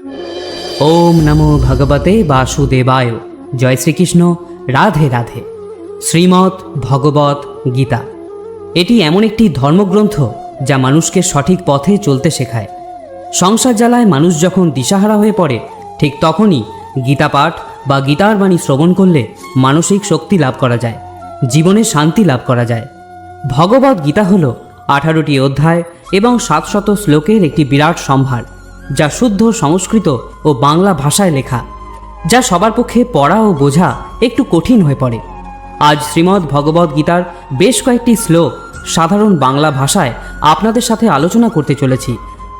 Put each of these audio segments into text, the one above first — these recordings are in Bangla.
ওম নমো ভগবতে বাসুদেবায়। জয় শ্রীকৃষ্ণ। রাধে রাধে। শ্রীমদ্ ভগবত গীতা এটি এমন একটি ধর্মগ্রন্থ যা মানুষকে সঠিক পথে চলতে শেখায়। সংসার জ্বালায় মানুষ যখন দিশাহারা হয়ে পড়ে, ঠিক তখনই গীতা পাঠ বা গীতার বাণী শ্রবণ করলে মানসিক শক্তি লাভ করা যায়, জীবনে শান্তি লাভ করা যায়। ভগবত গীতা হল 18টি অধ্যায় এবং 700 শ্লোকের একটি বিরাট সম্ভার, যা শুদ্ধ সংস্কৃত ও বাংলা ভাষায় লেখা, যা সবার পক্ষে পড়া ও বোঝা একটু কঠিন হয়ে পড়ে। আজ শ্রীমদ্ ভগবত গীতার বেশ কয়েকটি শ্লোক সাধারণ বাংলা ভাষায় আপনাদের সাথে আলোচনা করতে চলেছি,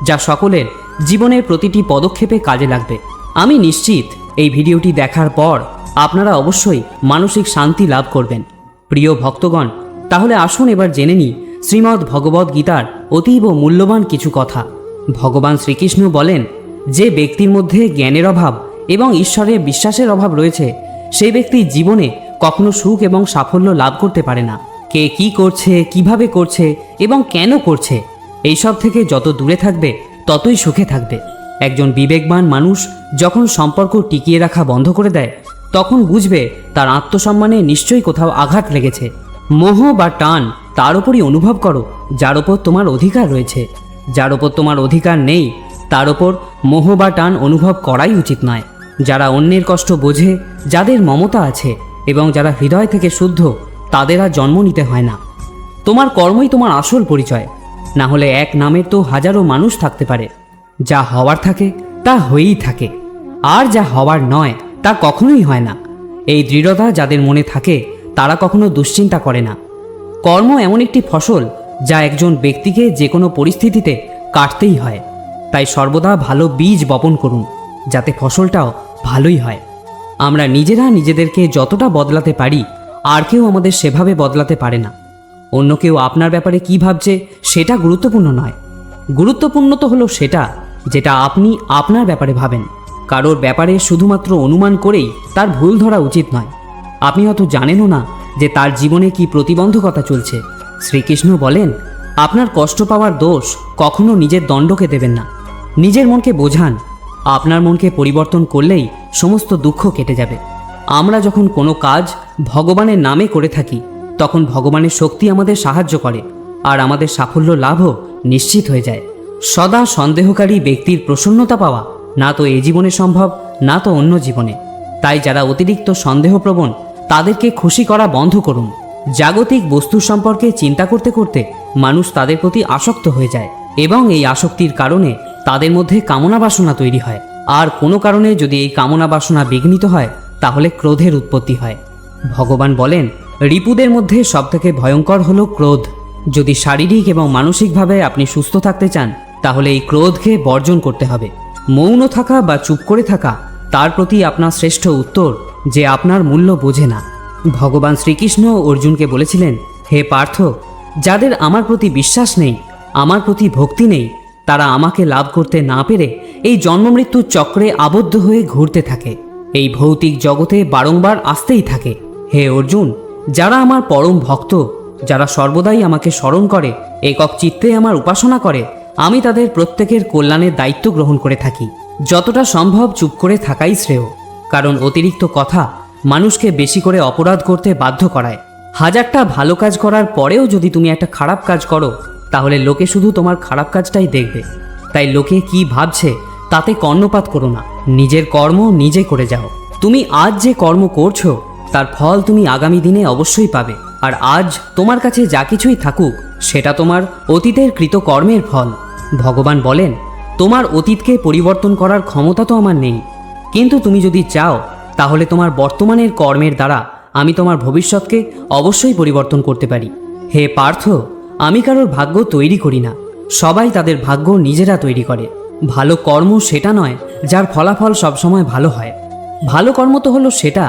যা সকলের জীবনের প্রতিটি পদক্ষেপে কাজে লাগবে। আমি নিশ্চিত এই ভিডিওটি দেখার পর আপনারা অবশ্যই মানসিক শান্তি লাভ করবেন। প্রিয় ভক্তগণ, তাহলে আসুন এবার জেনে নিই শ্রীমদ্ ভগবত গীতার অতীব মূল্যবান কিছু কথা। ভগবান শ্রীকৃষ্ণ বলেন, যে ব্যক্তির মধ্যে জ্ঞানের অভাব এবং ঈশ্বরের বিশ্বাসের অভাব রয়েছে, সেই ব্যক্তি জীবনে কখনো সুখ এবং সাফল্য লাভ করতে পারে না। কে কি করছে, কিভাবে করছে এবং কেন করছে, এইসব থেকে যত দূরে থাকবে ততই সুখে থাকবে। একজন বিবেকবান মানুষ যখন সম্পর্ক টিকিয়ে রাখা বন্ধ করে দেয়, তখন বুঝবে তার আত্মসম্মানে নিশ্চয়ই কোথাও আঘাত লেগেছে। মোহ বা টান তার উপরই অনুভব করো যার ওপর তোমার অধিকার রয়েছে। যার ওপর তোমার অধিকার নেই, তার ওপর মোহ বা টান অনুভব করাই উচিত নয়। যারা অন্যের কষ্ট বোঝে, যাদের মমতা আছে এবং যারা হৃদয় থেকে শুদ্ধ, তাদের আর জন্ম নিতে হয় না। তোমার কর্মই তোমার আসল পরিচয়। না হলে এক নামের তো হাজারো মানুষ থাকতে পারে। যা হওয়ার থাকে তা হয়েই থাকে, আর যা হওয়ার নয় তা কখনোই হয় না। এই দৃঢ়তা যাদের মনে থাকে, তারা কখনো দুশ্চিন্তা করে না। কর্ম এমন একটি ফসল যা একজন ব্যক্তিকে যে কোনো পরিস্থিতিতে কাটতেই হয়। তাই সর্বদা ভালো বীজ বপন করুন, যাতে ফসলটাও ভালোই হয়। আমরা নিজেরা নিজেদেরকে যতটা বদলাতে পারি, আর কেউ আমাদের সেভাবে বদলাতে পারে না। অন্য কেউ আপনার ব্যাপারে কি ভাবছে সেটা গুরুত্বপূর্ণ নয়। গুরুত্বপূর্ণ তো হলো সেটা যেটা আপনি আপনার ব্যাপারে ভাবেন। কারোর ব্যাপারে শুধুমাত্র অনুমান করেই তার ভুল ধরা উচিত নয়। আপনি হয়তো জানেনও না যে তার জীবনে কি প্রতিবন্ধকতা চলছে। শ্রীকৃষ্ণ বলেন, আপনার কষ্ট পাওয়ার দোষ কখনো নিজের দণ্ডকে দেবেন না। নিজের মনকে বোঝান। আপনার মনকে পরিবর্তন করলেই সমস্ত দুঃখ কেটে যাবে। আমরা যখন কোনো কাজ ভগবানের নামে করে থাকি, তখন ভগবানের শক্তি আমাদের সাহায্য করে, আর আমাদের সাফল্য লাভও নিশ্চিত হয়ে যায়। সদা সন্দেহকারী ব্যক্তির প্রসন্নতা পাওয়া না তো এই জীবনে সম্ভব, না তো অন্য জীবনে। তাই যারা অতিরিক্ত সন্দেহপ্রবণ, তাদেরকে খুশি করা বন্ধ করুন। জাগতিক বস্তু সম্পর্কে চিন্তা করতে করতে মানুষ তাদের প্রতি আসক্ত হয়ে যায়, এবং এই আসক্তির কারণে তাদের মধ্যে কামনা বাসনা তৈরি হয়। আর কোনো কারণে যদি এই কামনা বাসনা বিঘ্নিত হয়, তাহলে ক্রোধের উৎপত্তি হয়। ভগবান বলেন, রিপুদের মধ্যে সবথেকে ভয়ঙ্কর হলো ক্রোধ। যদি শারীরিক এবং মানসিকভাবে আপনি সুস্থ থাকতে চান, তাহলে এই ক্রোধকে বর্জন করতে হবে। মৌন থাকা বা চুপ করে থাকা তার প্রতি আপনার শ্রেষ্ঠ উত্তর যে আপনার মূল্য বোঝে না। ভগবান শ্রীকৃষ্ণ অর্জুনকে বলেছিলেন, হে পার্থ, যাদের আমার প্রতি বিশ্বাস নেই, আমার প্রতি ভক্তি নেই, তারা আমাকে লাভ করতে না পেরে এই জন্মমৃত্যুর চক্রে আবদ্ধ হয়ে ঘুরতে থাকে, এই ভৌতিক জগতে বারংবার আসতেই থাকে। হে অর্জুন, যারা আমার পরম ভক্ত, যারা সর্বদাই আমাকে স্মরণ করে, একক চিত্তে আমার উপাসনা করে, আমি তাদের প্রত্যেকের কল্যাণের দায়িত্ব গ্রহণ করে থাকি। যতটা সম্ভব চুপ করে থাকাই শ্রেয়, কারণ অতিরিক্ত কথা মানুষকে বেশি করে অপরাধ করতে বাধ্য করায়। হাজারটা ভালো কাজ করার পরেও যদি তুমি একটা খারাপ কাজ করো, তাহলে লোকে শুধু তোমার খারাপ কাজটাই দেখবে। তাই লোকে কি ভাবছে তাতে কর্ণপাত করো না। নিজের কর্ম নিজে করে যাও। তুমি আজ যে কর্ম করছো, তার ফল তুমি আগামী দিনে অবশ্যই পাবে। আর আজ তোমার কাছে যা কিছুই থাকুক, সেটা তোমার অতীতের কৃত কর্মের ফল। ভগবান বলেন, তোমার অতীতকে পরিবর্তন করার ক্ষমতা তো আমার নেই, কিন্তু তুমি যদি চাও, তাহলে তোমার বর্তমানের কর্মের দ্বারা আমি তোমার ভবিষ্যৎকে অবশ্যই পরিবর্তন করতে পারি। হে পার্থ, আমি কারোর ভাগ্য তৈরি করি না, সবাই তাদের ভাগ্য নিজেরা তৈরি করে। ভালো কর্ম সেটা নয় যার ফলাফল সবসময় ভালো হয়। ভালো কর্ম তো হলো সেটা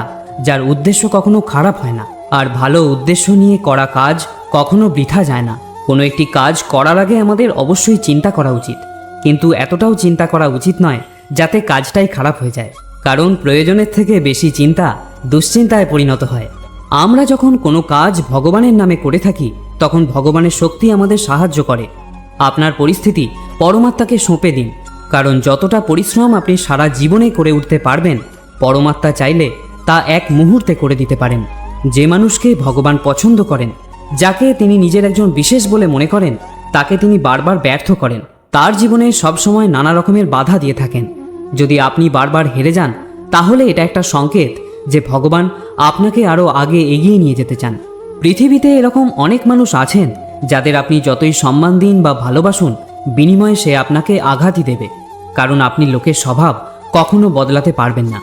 যার উদ্দেশ্য কখনো খারাপ হয় না। আর ভালো উদ্দেশ্য নিয়ে করা কাজ কখনো বৃথা যায় না। কোনো একটি কাজ করার আগে আমাদের অবশ্যই চিন্তা করা উচিত, কিন্তু এতটাও চিন্তা করা উচিত নয় যাতে কাজটাই খারাপ হয়ে যায়। কারণ প্রয়োজনের থেকে বেশি চিন্তা দুশ্চিন্তায় পরিণত হয়। আমরা যখন কোনো কাজ ভগবানের নামে করে থাকি, তখন ভগবানের শক্তি আমাদের সাহায্য করে। আপনার পরিস্থিতি পরমাত্মাকে সঁপে দিন, কারণ যতটা পরিশ্রম আপনি সারা জীবনে করে উঠতে পারবেন, পরমাত্মা চাইলে তা এক মুহূর্তে করে দিতে পারেন। যে মানুষকে ভগবান পছন্দ করেন, যাকে তিনি নিজের একজন বিশেষ বলে মনে করেন, তাকে তিনি বারবার ব্যর্থ করেন, তার জীবনে সবসময় নানা রকমের বাধা দিয়ে থাকেন। যদি আপনি বারবার হেরে যান, তাহলে এটা একটা সংকেত যে ভগবান আপনাকে আরও আগে এগিয়ে নিয়ে যেতে চান। পৃথিবীতে এরকম অনেক মানুষ আছেন যাদের আপনি যতই সম্মান দিন বা ভালোবাসুন, বিনিময়ে সে আপনাকে আঘাতই দেবে, কারণ আপনি লোকের স্বভাব কখনো বদলাতে পারবেন না।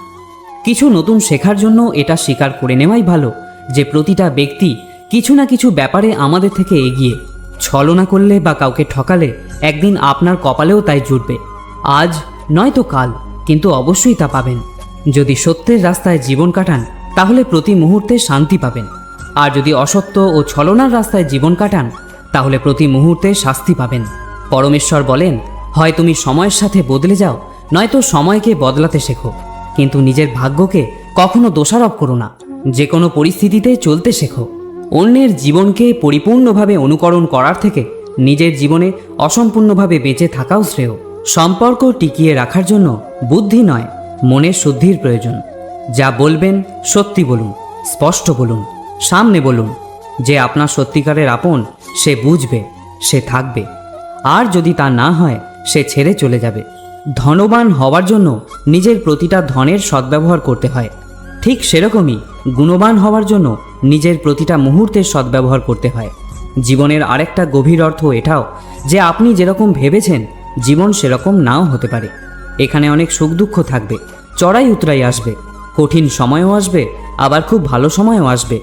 কিছু নতুন শেখার জন্য এটা স্বীকার করে নেওয়াই ভালো যে প্রতিটা ব্যক্তি কিছু না কিছু ব্যাপারে আমাদের থেকে এগিয়ে। ছলনা করলে বা কাউকে ঠকালে একদিন আপনার কপালেও তাই জুটবে, আজ নয়তো কাল, কিন্তু অবশ্যই তা পাবেন। যদি সত্যের রাস্তায় জীবন কাটান, তাহলে প্রতি মুহূর্তে শান্তি পাবেন। আর যদি অসত্য ও ছলনার রাস্তায় জীবন কাটান, তাহলে প্রতি মুহূর্তে শাস্তি পাবেন। পরমেশ্বর বলেন, হয় তুমি সময়ের সাথে বদলে যাও, নয়তো সময়কে বদলাতে শেখো, কিন্তু নিজের ভাগ্যকে কখনো দোষারোপ করো না। যে কোনো পরিস্থিতিতে চলতে শেখো। অন্যের জীবনকে পরিপূর্ণভাবে অনুকরণ করার থেকে নিজের জীবনে অসম্পূর্ণভাবে বেঁচে থাকাও শ্রেয়। সম্পর্ক টিকিয়ে রাখার জন্য বুদ্ধি নয়, মনের শুদ্ধির প্রয়োজন। যা বলবেন সত্যি বলুন, স্পষ্ট বলুন, সামনে বলুন। যে আপনার সত্যিকারের আপন, সে বুঝবে, সে থাকবে। আর যদি তা না হয়, সে ছেড়ে চলে যাবে। ধনবান হওয়ার জন্য নিজের প্রতিটা ধনের সদ্ব্যবহার করতে হয়, ঠিক সেরকমই গুণবান হওয়ার জন্য নিজের প্রতিটা মুহূর্তের সদ্ব্যবহার করতে হয়। জীবনের আরেকটা গভীর অর্থ এটাও যে আপনি যেরকম ভেবেছেন, জীবন সেরকম নাও হতে পারে। এখানে অনেক সুখ দুঃখ থাকবে, চড়াই উতরাই আসবে, কঠিন সময়ও আসবে, আবার খুব ভালো সময়ও আসবে।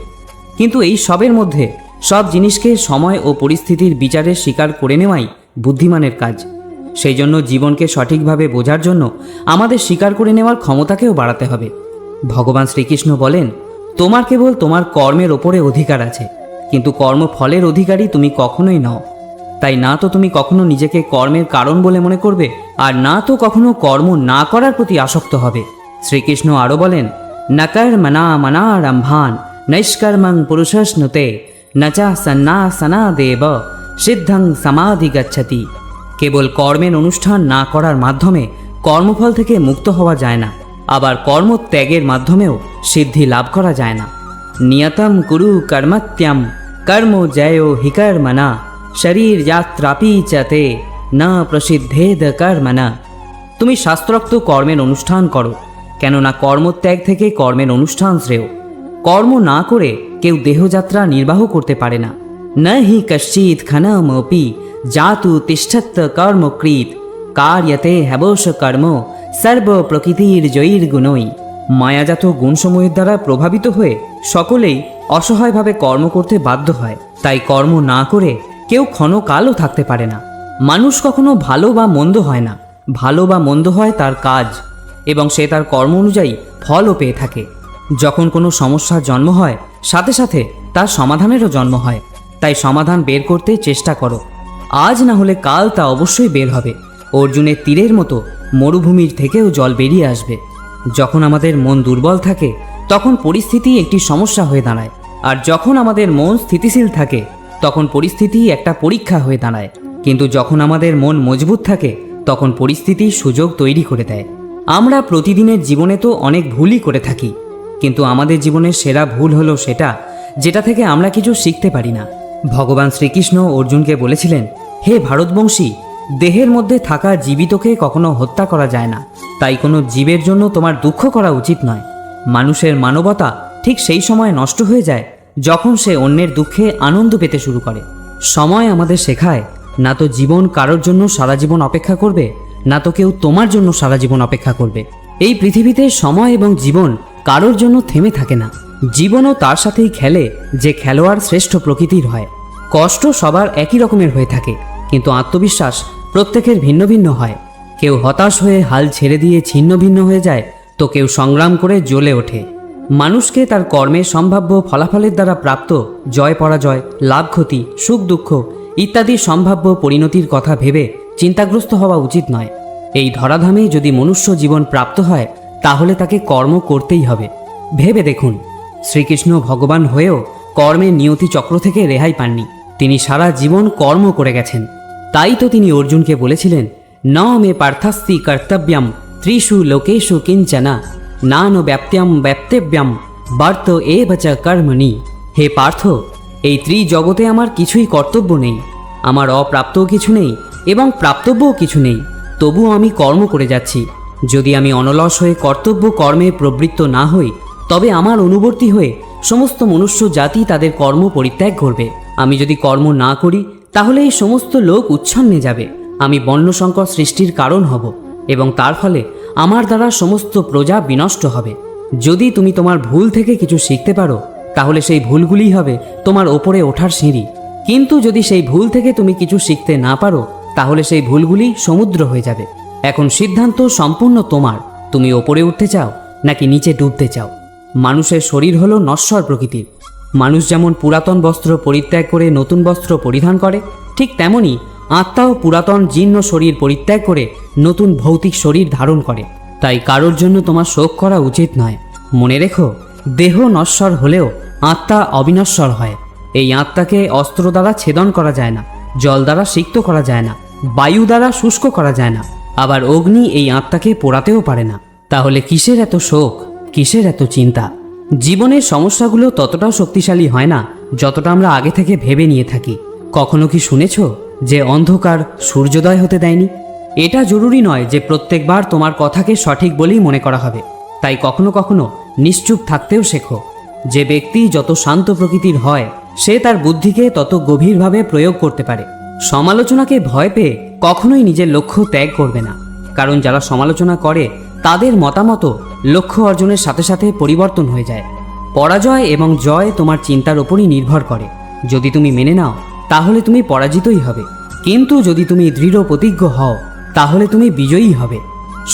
কিন্তু এই সবের মধ্যে সব জিনিসকে সময় ও পরিস্থিতির বিচারে স্বীকার করে নেওয়াই বুদ্ধিমানের কাজ। সেই জন্য জীবনকে সঠিকভাবে বোঝার জন্য আমাদের স্বীকার করে নেওয়ার ক্ষমতাকেও বাড়াতে হবে। ভগবান শ্রীকৃষ্ণ বলেন, তোমার কেবল তোমার কর্মের ওপরে অধিকার আছে, কিন্তু কর্মফলের অধিকারী তুমি কখনোই নও। তাই না তো তুমি কখনো নিজেকে কর্মের কারণ বলে মনে করবে, আর না তো কখনো কর্ম না করার প্রতি আসক্ত হবে। শ্রীকৃষ্ণ আরও বলেন, নকর মনা মনারম্ভান নৈষ্কর্মং পুরুষস্নুতে নচা সন্ন্যাসনা দেব সিদ্ধং সমাধি গচ্ছতি। কেবল কর্মের অনুষ্ঠান না করার মাধ্যমে কর্মফল থেকে মুক্ত হওয়া যায় না, আবার কর্মত্যাগের মাধ্যমেও সিদ্ধি লাভ করা যায় না। নিয়তম কুরু কর্মত্যম কর্ম জয় হিকর্মনা শরীর যাত্রাপি চতে না প্রসিদ্ধেদ কর্মনা। তুমি শাস্ত্রোক্ত কর্মের অনুষ্ঠান করো, কেননা কর্মত্যাগ থেকে কর্মের অনুষ্ঠান শ্রেয়। কর্ম না করে কেউ দেহযাত্রা নির্বাহ করতে পারে না। ন হি কশ্চিৎ ক্ষণমপি জাতু তিষ্ঠত কর্মকৃত কার্যতে হ্যবশ কর্ম সর্ব প্রকৃতির জয়ীর গুণই। মায়াজাত গুণসমূহের দ্বারা প্রভাবিত হয়ে সকলেই অসহায়ভাবে কর্ম করতে বাধ্য হয়। তাই কর্ম না করে কেউ ক্ষণকালও থাকতে পারে না। মানুষ কখনো ভালো বা মন্দ হয় না, ভালো বা মন্দ হয় তার কাজ, এবং সে তার কর্ম অনুযায়ী ফলও পেয়ে থাকে। যখন কোনো সমস্যার জন্ম হয়, সাথে সাথে তার সমাধানেরও জন্ম হয়। তাই সমাধান বের করতে চেষ্টা করো, আজ না হলে কাল তা অবশ্যই বের হবে। অর্জুনের তীরের মতো মরুভূমির থেকেও জল বেরিয়ে আসবে। যখন আমাদের মন দুর্বল থাকে, তখন পরিস্থিতি একটি সমস্যা হয়ে দাঁড়ায়, আর যখন আমাদের মন স্থিতিশীল থাকে, তখন পরিস্থিতি একটা পরীক্ষা হয়ে দাঁড়ায়। কিন্তু যখন আমাদের মন মজবুত থাকে, তখন পরিস্থিতি সুযোগ তৈরি করে দেয়। আমরা প্রতিদিনের জীবনে তো অনেক ভুলই করে থাকি, কিন্তু আমাদের জীবনের সেরা ভুল হলো সেটা যেটা থেকে আমরা কিছু শিখতে পারি না। ভগবান শ্রীকৃষ্ণ অর্জুনকে বলেছিলেন, হে ভারতবংশী, দেহের মধ্যে থাকা জীবিতকে কখনো হত্যা করা যায় না, তাই কোনো জীবের জন্য তোমার দুঃখ করা উচিত নয়। মানুষের মানবতা ঠিক সেই সময় নষ্ট হয়ে যায় যখন সে অন্যের দুঃখে আনন্দ পেতে শুরু করে। সময় আমাদের শেখায়, না তো জীবন কারোর জন্য সারা জীবন অপেক্ষা করবে, না তো কেউ তোমার জন্য সারা জীবন অপেক্ষা করবে। এই পৃথিবীতে সময় এবং জীবন কারোর জন্য থেমে থাকে না। জীবনও তার সাথেই খেলে যে খেলোয়াড় শ্রেষ্ঠ প্রকৃতির হয়। কষ্ট সবার একই রকমের হয়ে থাকে, কিন্তু আত্মবিশ্বাস প্রত্যেকের ভিন্ন ভিন্ন হয়। কেউ হতাশ হয়ে হাল ছেড়ে দিয়ে ছিন্ন ভিন্ন হয়ে যায়, তো কেউ সংগ্রাম করে জ্বলে ওঠে। মানুষকে তার কর্মের সম্ভাব্য ফলাফলের দ্বারা প্রাপ্ত জয় পরাজয়, লাভ ক্ষতি, সুখ দুঃখ ইত্যাদি সম্ভাব্য পরিণতির কথা ভেবে চিন্তাগ্রস্ত হওয়া উচিত নয়। এই ধরাধামে যদি মনুষ্য জীবন প্রাপ্ত হয়, তাহলে তাকে কর্ম করতেই হবে। ভেবে দেখুন, শ্রীকৃষ্ণ ভগবান হয়েও কর্মের নিয়তি চক্র থেকে রেহাই পাননি। তিনি সারা জীবন কর্ম করে গেছেন। তাই তো তিনি অর্জুনকে বলেছিলেন ন মে পার্থাস্তি কর্তব্যম ত্রিষু লোকেষু কিঞ্চনা নান ব্যাপ্ত্যম ব্যাপ্তেব্যম বর্ত এব চ কর্মণি। হে পার্থ, এই ত্রিজগতে আমার কিছুই কর্তব্য নেই, আমার অপ্রাপ্তও কিছু নেই এবং প্রাপ্তব্যও কিছু নেই, তবুও আমি কর্ম করে যাচ্ছি। যদি আমি অনলস হয়ে কর্তব্য কর্মে প্রবৃত্ত না হই, তবে আমার অনুবর্তী হয়ে সমস্ত মনুষ্য জাতি তাদের কর্ম পরিত্যাগ করবে। আমি যদি কর্ম না করি, তাহলে এই সমস্ত লোক উচ্ছন্নে যাবে, আমি বর্ণসংকর সৃষ্টির কারণ হব এবং তার ফলে আমার দ্বারা সমস্ত প্রজা বিনষ্ট হবে। যদি তুমি তোমার ভুল থেকে কিছু শিখতে পারো, তাহলে সেই ভুলগুলিই হবে তোমার ওপরে ওঠার সিঁড়ি। কিন্তু যদি সেই ভুল থেকে তুমি কিছু শিখতে না পারো, তাহলে সেই ভুলগুলি সমুদ্র হয়ে যাবে। এখন সিদ্ধান্ত সম্পূর্ণ তোমার, তুমি ওপরে উঠতে চাও নাকি নিচে ডুবতে চাও। মানুষের শরীর হলো নশ্বর প্রকৃতির। মানুষ যেমন পুরাতন বস্ত্র পরিত্যাগ করে নতুন বস্ত্র পরিধান করে, ঠিক তেমনি আত্মাও পুরাতন জীর্ণ শরীর পরিত্যাগ করে নতুন ভৌতিক শরীর ধারণ করে। তাই কারোর জন্য তোমার শোক করা উচিত নয়। মনে রেখো, দেহ নশ্বর হলেও আত্মা অবিনশ্বর হয়। এই আত্মাকে অস্ত্র দ্বারা ছেদন করা যায় না, জল দ্বারা সিক্ত করা যায় না, বায়ু দ্বারা শুষ্ক করা যায় না, আবার অগ্নি এই আত্মাকে পোড়াতেও পারে না। তাহলে কিসের এত শোক, কিসের এত চিন্তা? জীবনের সমস্যাগুলো ততটাও শক্তিশালী হয় না যতটা আমরা আগে থেকে ভেবে নিয়ে থাকি। কখনো কি শুনেছ যে অন্ধকার সূর্যোদয় হতে দেয়নি? এটা জরুরি নয় যে প্রত্যেকবার তোমার কথাকে সঠিক বলেই মনে করা হবে। তাই কখনো কখনো নিশ্চুপ থাকতেও শেখো। যে ব্যক্তি যত শান্ত প্রকৃতির হয়, সে তার বুদ্ধিকে তত গভীরভাবে প্রয়োগ করতে পারে। সমালোচনাকে ভয় পেয়ে কখনোই নিজের লক্ষ্য ত্যাগ করবে না, কারণ যারা সমালোচনা করে তাদের মতামত লক্ষ্য অর্জনের সাথে সাথে পরিবর্তন হয়ে যায়। পরাজয় এবং জয় তোমার চিন্তার ওপরই নির্ভর করে। যদি তুমি মেনে নাও, তাহলে তুমি পরাজিতই হবে, কিন্তু যদি তুমি দৃঢ় প্রতিজ্ঞ হও, তাহলে তুমি বিজয়ী হবে।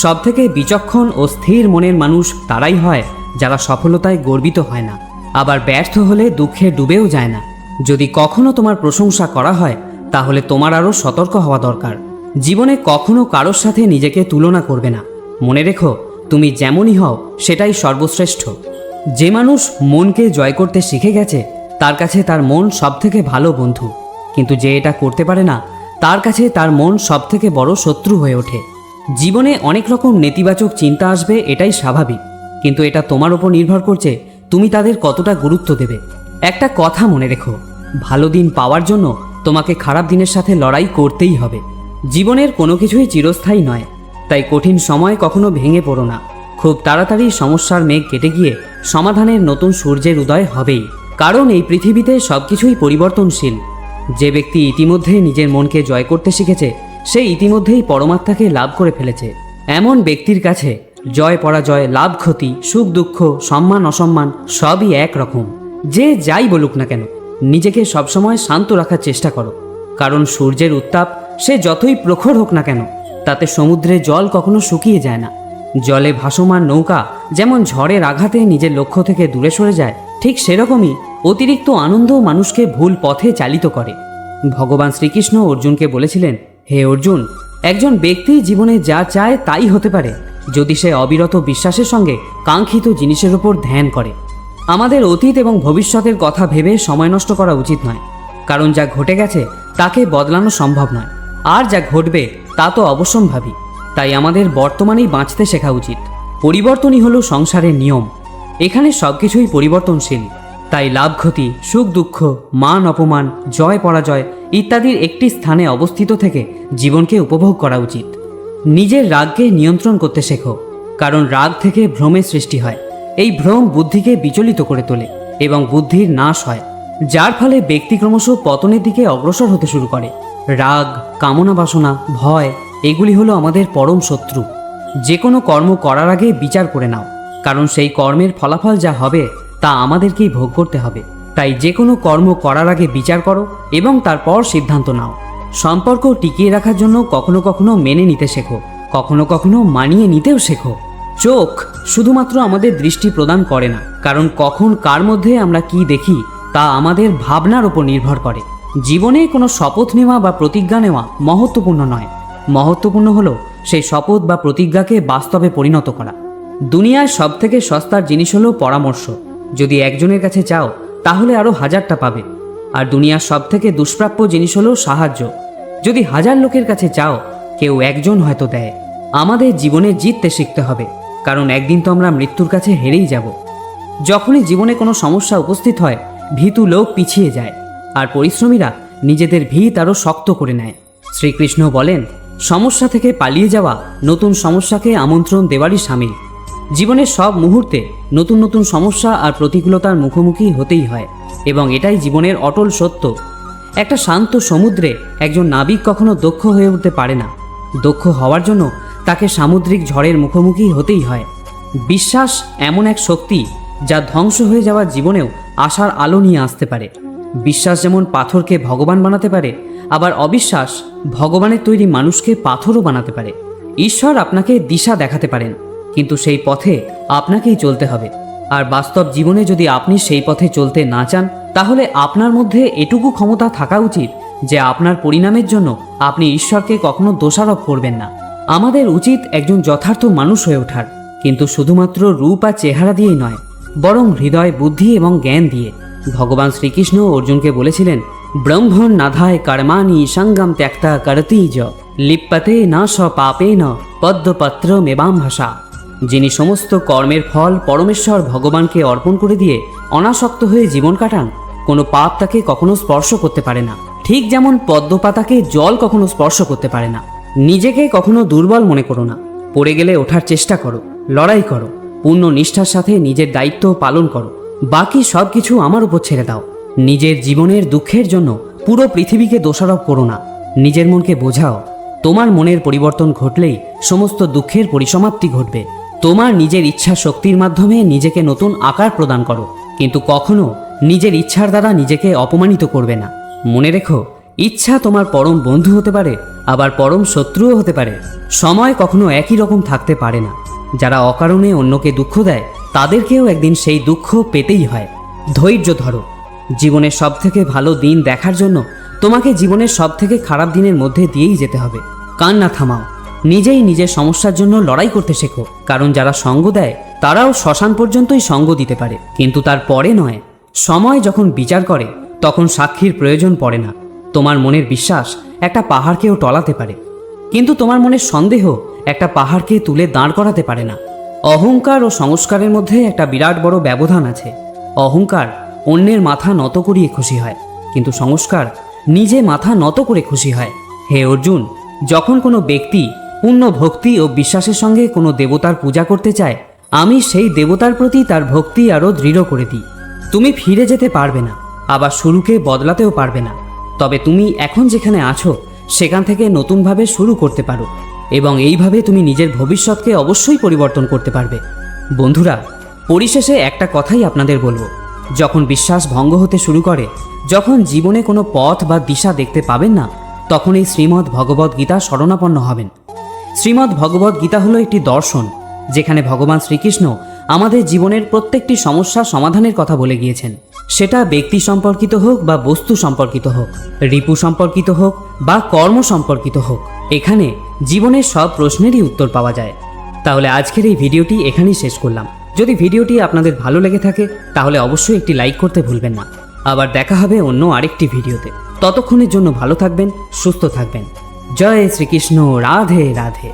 সবথেকে বিচক্ষণ ও স্থির মনের মানুষ তারাই হয় যারা সফলতায় গর্বিত হয় না, আবার ব্যর্থ হলে দুঃখে ডুবেও যায় না। যদি কখনো তোমার প্রশংসা করা হয়, তাহলে তোমার আরও সতর্ক হওয়া দরকার। জীবনে কখনো কারোর সাথে নিজেকে তুলনা করবে না। মনে রেখো, তুমি যেমনই হও সেটাই সর্বশ্রেষ্ঠ। যে মানুষ মনকে জয় করতে শিখে গেছে, তার কাছে তার মন সবথেকে ভালো বন্ধু, কিন্তু যে এটা করতে পারে না, তার কাছে তার মন সবথেকে বড় শত্রু হয়ে ওঠে। জীবনে অনেক রকম নেতিবাচক চিন্তা আসবে, এটাই স্বাভাবিক, কিন্তু এটা তোমার উপর নির্ভর করছে তুমি তাদের কতটা গুরুত্ব দেবে। একটা কথা মনে রেখো, ভালো দিন পাওয়ার জন্য তোমাকে খারাপ দিনের সাথে লড়াই করতেই হবে। জীবনের কোনো কিছুই চিরস্থায়ী নয়, তাই কঠিন সময় কখনো ভেঙে পড়ো না। খুব তাড়াতাড়ি সমস্যার মেঘ কেটে গিয়ে সমাধানের নতুন সূর্যের উদয় হবেই, কারণ এই পৃথিবীতে সবকিছুই পরিবর্তনশীল। যে ব্যক্তি ইতিমধ্যে নিজের মনকে জয় করতে শিখেছে, সে ইতিমধ্যেই পরমাত্মাকে লাভ করে ফেলেছে। এমন ব্যক্তির কাছে জয় পরাজয়, লাভ ক্ষতি, সুখ দুঃখ, সম্মান অসম্মান সবই একরকম। যে যাই বলুক না কেন, নিজেকে সবসময় শান্ত রাখার চেষ্টা করো, কারণ সূর্যের উত্তাপ সে যতই প্রখর হোক না কেন, তাতে সমুদ্রে জল কখনো শুকিয়ে যায় না। জলে ভাসমান নৌকা যেমন ঝড়ের আঘাতে নিজের লক্ষ্য থেকে দূরে সরে যায়, ঠিক সেরকমই অতিরিক্ত আনন্দ মানুষকে ভুল পথে চালিত করে। ভগবান শ্রীকৃষ্ণ অর্জুনকে বলেছিলেন, হে অর্জুন, একজন ব্যক্তি জীবনে যা চায় তাই হতে পারে যদি সে অবিরত বিশ্বাসের সঙ্গে কাঙ্ক্ষিত জিনিসের উপর ধ্যান করে। আমাদের অতীত এবং ভবিষ্যতের কথা ভেবে সময় নষ্ট করা উচিত নয়, কারণ যা ঘটে গেছে তাকে বদলানো সম্ভব নয়, আর যা ঘটবে তা তো অবশ্যম্ভাবী। তাই আমাদের বর্তমানেই বাঁচতে শেখা উচিত। পরিবর্তনই হলো সংসারের নিয়ম, এখানে সবকিছুই পরিবর্তনশীল। তাই লাভ ক্ষতি, সুখ দুঃখ, মান অপমান, জয় পরাজয় ইত্যাদির একটি স্থানে অবস্থিত থেকে জীবনকে উপভোগ করা উচিত। নিজের রাগকে নিয়ন্ত্রণ করতে শেখো, কারণ রাগ থেকে ভ্রমের সৃষ্টি হয়। এই ভ্রম বুদ্ধিকে বিচলিত করে তোলে এবং বুদ্ধির নাশ হয়, যার ফলে ব্যক্তি ক্রমশ পতনের দিকে অগ্রসর হতে শুরু করে। রাগ, কামনা বাসনা, ভয় এগুলি হলো আমাদের পরম শত্রু। যে কোনো কর্ম করার আগে বিচার করে নাও, কারণ সেই কর্মের ফলাফল যা হবে তা আমাদেরকেই ভোগ করতে হবে। তাই যে কোনো কর্ম করার আগে বিচার করো এবং তারপর সিদ্ধান্ত নাও। সম্পর্ক টিকিয়ে রাখার জন্য কখনো কখনো মেনে নিতে শেখো, কখনো কখনো মানিয়ে নিতেও শেখো। চোখ শুধুমাত্র আমাদের দৃষ্টি প্রদান করে না, কারণ কখন কার মধ্যে আমরা কি দেখি তা আমাদের ভাবনার উপর নির্ভর করে। জীবনে কোনো শপথ নেওয়া বা প্রতিজ্ঞা নেওয়া মহত্বপূর্ণ নয়, মহত্বপূর্ণ হলো সেই শপথ বা প্রতিজ্ঞাকে বাস্তবে পরিণত করা। দুনিয়ার সবথেকে সস্তার জিনিস হলো পরামর্শ। যদি একজনের কাছে চাও তাহলে আরও 1000টা পাবে। আর দুনিয়ার সবথেকে দুষ্প্রাপ্য জিনিস হলো সাহায্য। যদি 1000 লোকের কাছে চাও কেউ একজন হয়তো দেয়। আমাদের জীবনে জিততে শিখতে হবে, কারণ একদিন তো আমরা মৃত্যুর কাছে হেরেই যাব। যখনই জীবনে কোনো সমস্যা উপস্থিত হয়, ভীতু লোক পিছিয়ে যায়, আর পরিশ্রমীরা নিজেদের ভিত আরও শক্ত করে নেয়। শ্রীকৃষ্ণ বলেন, সমস্যা থেকে পালিয়ে যাওয়া নতুন সমস্যাকে আমন্ত্রণ দেওয়ারই শামিল। জীবনের সব মুহূর্তে নতুন নতুন সমস্যা আর প্রতিকূলতার মুখোমুখি হতেই হয়, এবং এটাই জীবনের অটল সত্য। একটা শান্ত সমুদ্রে একজন নাবিক কখনো দক্ষ হয়ে উঠতে পারে না। দক্ষ হওয়ার জন্য তাকে সামুদ্রিক ঝড়ের মুখোমুখি হতেই হয়। বিশ্বাস এমন এক শক্তি যা ধ্বংস হয়ে যাওয়া জীবনেও আশার আলো নিয়ে আসতে পারে। বিশ্বাস যেমন পাথরকে ভগবান বানাতে পারে, আবার অবিশ্বাস ভগবানের তৈরি মানুষকে পাথরও বানাতে পারে। ঈশ্বর আপনাকে দিশা দেখাতে পারেন, কিন্তু সেই পথে আপনাকেই চলতে হবে। আর বাস্তব জীবনে যদি আপনি সেই পথে চলতে না চান, তাহলে আপনার মধ্যে এটুকু ক্ষমতা থাকা উচিত যে আপনার পরিণামের জন্য আপনি ঈশ্বরকে কখনো দোষারোপ করবেন না। আমাদের উচিত একজন যথার্থ মানুষ হয়ে ওঠার, কিন্তু শুধুমাত্র রূপ আর চেহারা দিয়েই নয়, বরং হৃদয়, বুদ্ধি এবং জ্ঞান দিয়ে। ভগবান শ্রীকৃষ্ণ অর্জুনকে বলেছিলেন, ব্রহ্মণ নাধায় কর্মাণি সঙ্গম ত্যক্তা করতি য লিপ্যতে না স পাপে ন পদ্মপত্র মেবাম ভাষা। যিনি সমস্ত কর্মের ফল পরমেশ্বর ভগবানকে অর্পণ করে দিয়ে অনাসক্ত হয়ে জীবন কাটান, কোনো পাপ তাকে কখনো স্পর্শ করতে পারে না। ঠিক যেমন পদ্মপাতাকে জল কখনো স্পর্শ করতে পারে না। নিজেকে কখনো দুর্বল মনে করো না। পড়ে গেলে ওঠার চেষ্টা করো, লড়াই করো, পূর্ণ নিষ্ঠার সাথে নিজের দায়িত্ব পালন করো। বাকি সব কিছু আমার উপর ছেড়ে দাও। নিজের জীবনের দুঃখের জন্য পুরো পৃথিবীকে দোষারোপ করো না। নিজের মনকে বোঝাও, তোমার মনের পরিবর্তন ঘটলেই সমস্ত দুঃখের পরিসমাপ্তি ঘটবে। তোমার নিজের ইচ্ছা শক্তির মাধ্যমে নিজেকে নতুন আকার প্রদান করো, কিন্তু কখনো নিজের ইচ্ছার দ্বারা নিজেকে অপমানিত করবে না। মনে রেখো, ইচ্ছা তোমার পরম বন্ধু হতে পারে, আবার পরম শত্রুও হতে পারে। সময় কখনো একই রকম থাকতে পারে না। যারা অকারণে অন্যকে দুঃখ দেয়, তাদেরকেও একদিন সেই দুঃখ পেতেই হয়। ধৈর্য ধরো। জীবনের সব থেকে ভালো দিন দেখার জন্য তোমাকে জীবনের সব থেকে খারাপ দিনের মধ্যে দিয়েই যেতে হবে। কান্না থামাও, নিজেই নিজের সমস্যার জন্য লড়াই করতে শেখো। কারণ যারা সঙ্গ দেয় তারাও শ্মশান পর্যন্তই সঙ্গ দিতে পারে, কিন্তু তার পরে নয়। সময় যখন বিচার করে, তখন সাক্ষীর প্রয়োজন পড়ে না। তোমার মনের বিশ্বাস একটা পাহাড়কেও টলাতে পারে, কিন্তু তোমার মনের সন্দেহ একটা পাহাড়কে তুলে দাঁড় করাতে পারে না। অহংকার ও সংস্কারের মধ্যে একটা বিরাট বড় ব্যবধান আছে। অহংকার অন্যের মাথা নত করিয়ে খুশি হয়, কিন্তু সংস্কার নিজে মাথা নত করে খুশি হয়। হে অর্জুন, যখন কোনো ব্যক্তি পূর্ণ ভক্তি ও বিশ্বাসের সঙ্গে কোনো দেবতার পূজা করতে চায়, আমি সেই দেবতার প্রতি তার ভক্তি আরও দৃঢ় করে দিই। তুমি ফিরে যেতে পারবে না, আবার শুরুকে বদলাতেও পারবে না। তবে তুমি এখন যেখানে আছো সেখান থেকে নতুনভাবে শুরু করতে পারো, এবং এইভাবে তুমি নিজের ভবিষ্যৎকে অবশ্যই পরিবর্তন করতে পারবে। বন্ধুরা, পরিশেষে একটা কথাই আপনাদের বলবো, যখন বিশ্বাস ভঙ্গ হতে শুরু করে, যখন জীবনে কোনো পথ বা দিশা দেখতে পাবেন না, তখন এই শ্রীমদ্ ভগবদ্ গীতা শরণাপন্ন হবেন। শ্রীমদ্ ভগবদ্ গীতা হলো একটি দর্শন, যেখানে ভগবান শ্রীকৃষ্ণ আমাদের জীবনের প্রত্যেকটি সমস্যা সমাধানের কথা বলে গিয়েছেন। সেটা ব্যক্তি সম্পর্কিত হোক বা বস্তু সম্পর্কিত হোক, রিপু সম্পর্কিত হোক বা কর্ম সম্পর্কিত হোক, এখানে জীবনের সব প্রশ্নেরই উত্তর পাওয়া যায়। তাহলে আজকের এই ভিডিওটি এখানেই শেষ করলাম। যদি ভিডিওটি আপনাদের ভালো লেগে থাকে, তাহলে অবশ্যই একটি লাইক করতে ভুলবেন না। আবার দেখা হবে অন্য আরেকটি ভিডিওতে। ততক্ষণের জন্য ভালো থাকবেন, সুস্থ থাকবেন। জয় শ্রীকৃষ্ণ। রাধে রাধে।